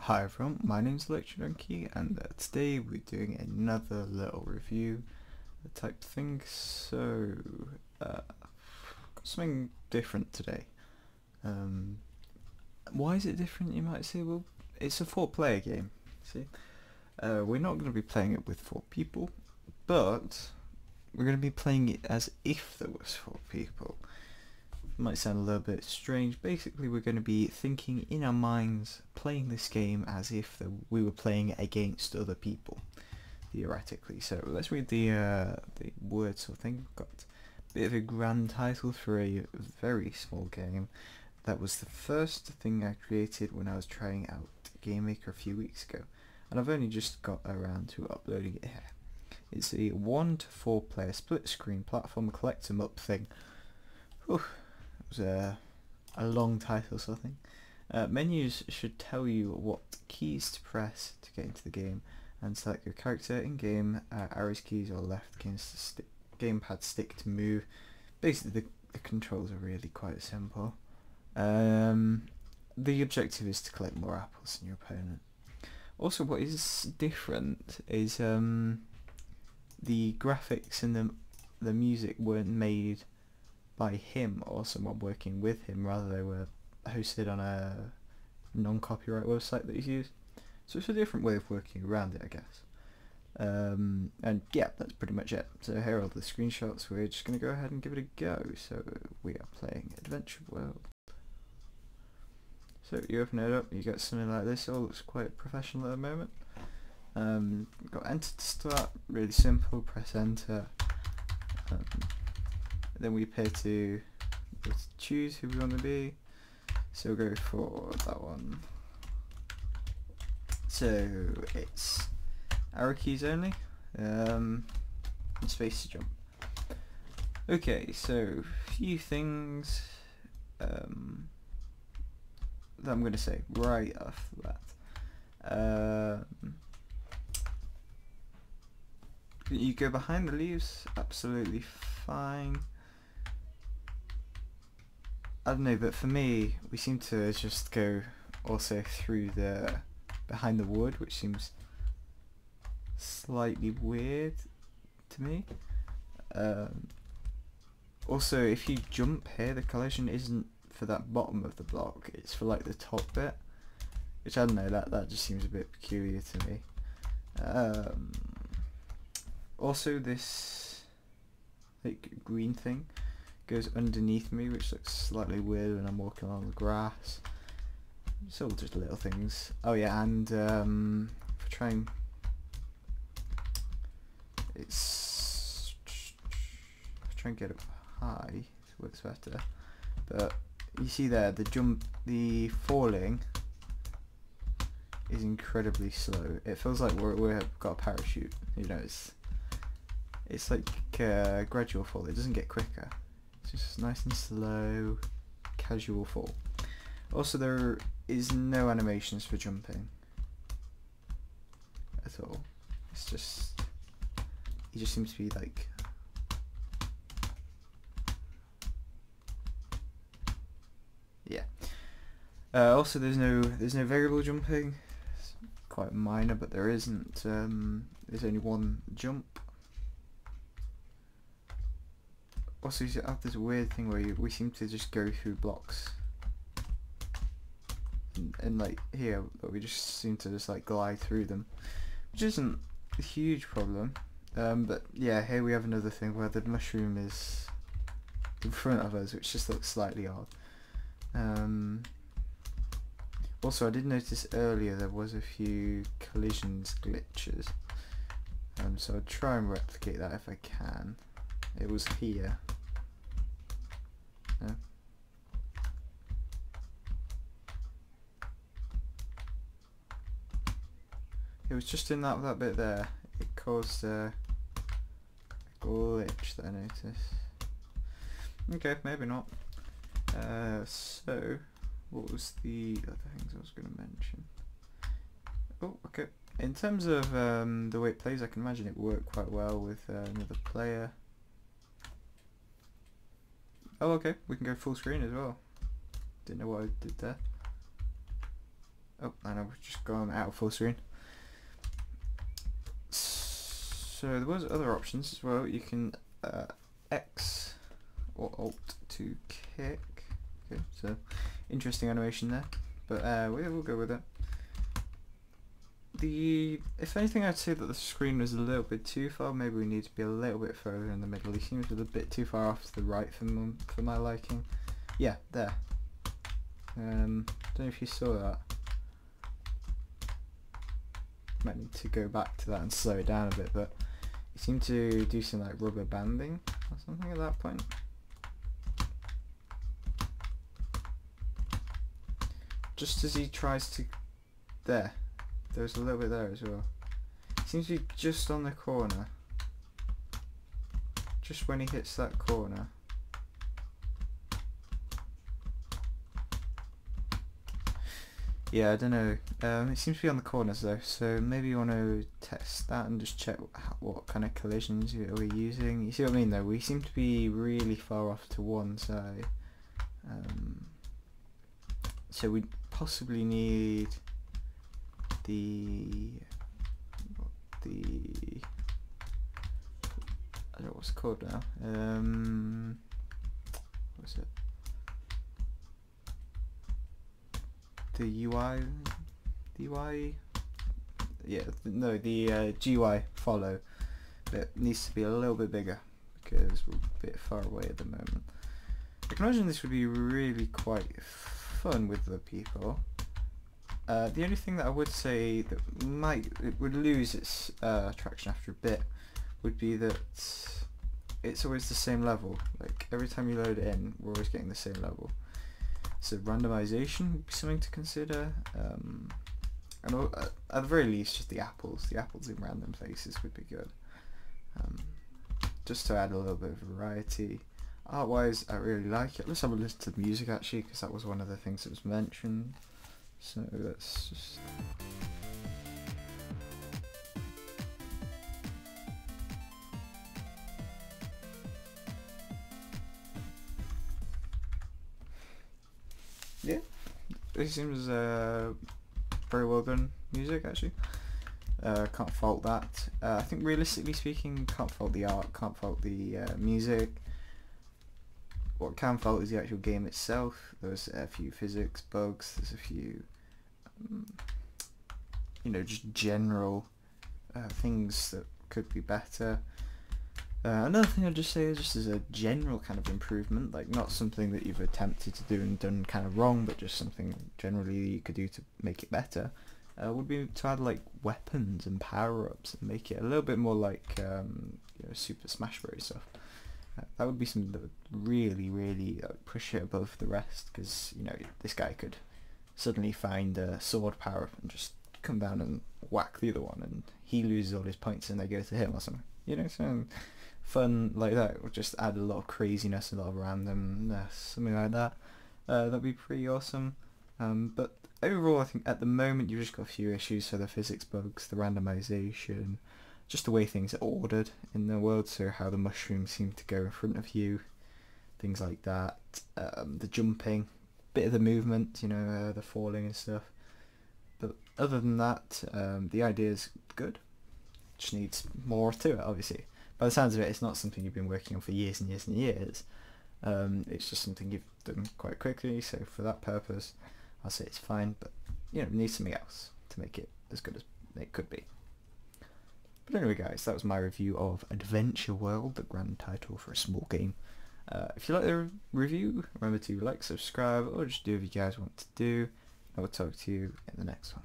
Hi everyone, my name's Electrodunky and today we're doing another little review type thing. Got something different today. Why is it different, you might say? Well, it's a 4-player game, see? We're not going to be playing it with 4 people, but we're going to be playing it as if there was 4 people. Might sound a little bit strange. Basically, we're going to be thinking in our minds, playing this game as if we were playing against other people, theoretically. So let's read the words or thing. Got a bit of a grand title for a very small game. That was the first thing I created when I was trying out GameMaker a few weeks ago, and I've only just got around to uploading it here. It's a 1 to 4 player split screen platform collect 'em up thing. Whew. It was a long title sort of thing. Menus should tell you what keys to press to get into the game and select your character in game. Arrows keys or left against the gamepad stick to move. Basically the controls are really quite simple. The objective is to collect more apples than your opponent. Also, what is different is the graphics and the music weren't made by him or someone working with him, rather they were hosted on a non-copyright website that he's used. So it's a different way of working around it, I guess. And yeah, that's pretty much it. So here are all the screenshots. We're just going to go ahead and give it a go. So we are playing Adventure World. So you open it up, you get something like this. It all looks quite professional at the moment. Got enter to start, really simple, press enter. Then we appear to choose who we want to be, so we'll go for that one. So it's arrow keys only, and space to jump. Okay, so a few things that I'm going to say right off the bat. You go behind the leaves, absolutely fine. I don't know, but for me, we seem to just go also through the behind the wood, which seems slightly weird to me. Also, if you jump here, the collision isn't for that bottom of the block; it's for like the top bit, which I don't know. That just seems a bit peculiar to me. Also, this like green thing goes underneath me, which looks slightly weird when I'm walking along the grass. It's all just little things. Oh yeah, and if I try and get up high, it works better. But you see there, the falling is incredibly slow. It feels like we've got a parachute. You know, it's like a gradual fall. It doesn't get quicker. It's just nice and slow, casual fall. Also, there is no animations for jumping at all. It's just, he just seems to be like, yeah. Also, there's no variable jumping. It's quite minor, but there isn't. There's only one jump. Also, you have this weird thing where we seem to just go through blocks, and like here, but we just seem to just like glide through them, which isn't a huge problem. But yeah, here we have another thing where the mushroom is in front of us, which just looks slightly odd. Also, I did notice earlier there was a few collisions glitches, so I'll try and replicate that if I can. It was here. No. It was just in that bit there. It caused a glitch that I noticed. Okay, maybe not. So, what was the other things I was going to mention? Oh, okay. In terms of the way it plays, I can imagine it worked quite well with another player. Oh, okay, we can go full screen as well. Didn't know what I did there. Oh, I know, we've just gone out of full screen. So there was other options as well. You can X or Alt to kick. Okay, so interesting animation there, but we'll go with it. If anything, I'd say that the screen was a little bit too far. Maybe we need to be a little bit further in the middle. He seems a bit too far off to the right for my liking. Yeah, there. Don't know if you saw that. Might need to go back to that and slow it down a bit, but you seem to do some like rubber banding or something at that point. Just as he tries to... There's a little bit there as well. Seems to be just on the corner. Just when he hits that corner. Yeah, I don't know. It seems to be on the corners though, so maybe you want to test that and just check what kind of collisions are we using. You see what I mean though? We seem to be really far off to one side. So we possibly need I don't know what's it called now. What is it? The UI? Yeah, no, the GUI follow. It needs to be a little bit bigger because we're a bit far away at the moment. I can imagine this would be really quite fun with the people. The only thing that I would say that it would lose its traction after a bit would be that it's always the same level. Like every time you load it in, we're always getting the same level. So randomization would be something to consider. And at the very least, just the apples in random places would be good. Just to add a little bit of variety. Art-wise, I really like it. Let's have a listen to the music actually, because that was one of the things that was mentioned. So let's just... Yeah, it seems very well done music actually. Can't fault that. I think realistically speaking, can't fault the art, can't fault the music. What can fault is the actual game itself. There's a few physics bugs, there's a few you know, just general things that could be better. Another thing I'd just say is just as a general kind of improvement, like not something that you've attempted to do and done kind of wrong, but just something generally you could do to make it better, would be to add like weapons and power-ups and make it a little bit more like you know, Super Smash Bros. Stuff. That would be something that would really push it above the rest, because you know, this guy could suddenly find a sword power-up and just come down and whack the other one, and he loses all his points and they go to him or something. You know, something fun like that would just add a lot of craziness, a lot of randomness, something like that. That'd be pretty awesome. But overall, I think at the moment you've just got a few issues. So the physics bugs, the randomization, just the way things are ordered in the world, so how the mushrooms seem to go in front of you, things like that. The jumping, bit of the movement, you know, the falling and stuff. But other than that, the idea is good. Just needs more to it, obviously. By the sounds of it, it's not something you've been working on for years and years and years. It's just something you've done quite quickly, so for that purpose, I'll say it's fine, but you know, it needs something else to make it as good as it could be. But anyway guys, that was my review of Adventure World, the grand title for a small game. If you like the review, remember to like, subscribe, or just do what you guys want to do. I will talk to you in the next one.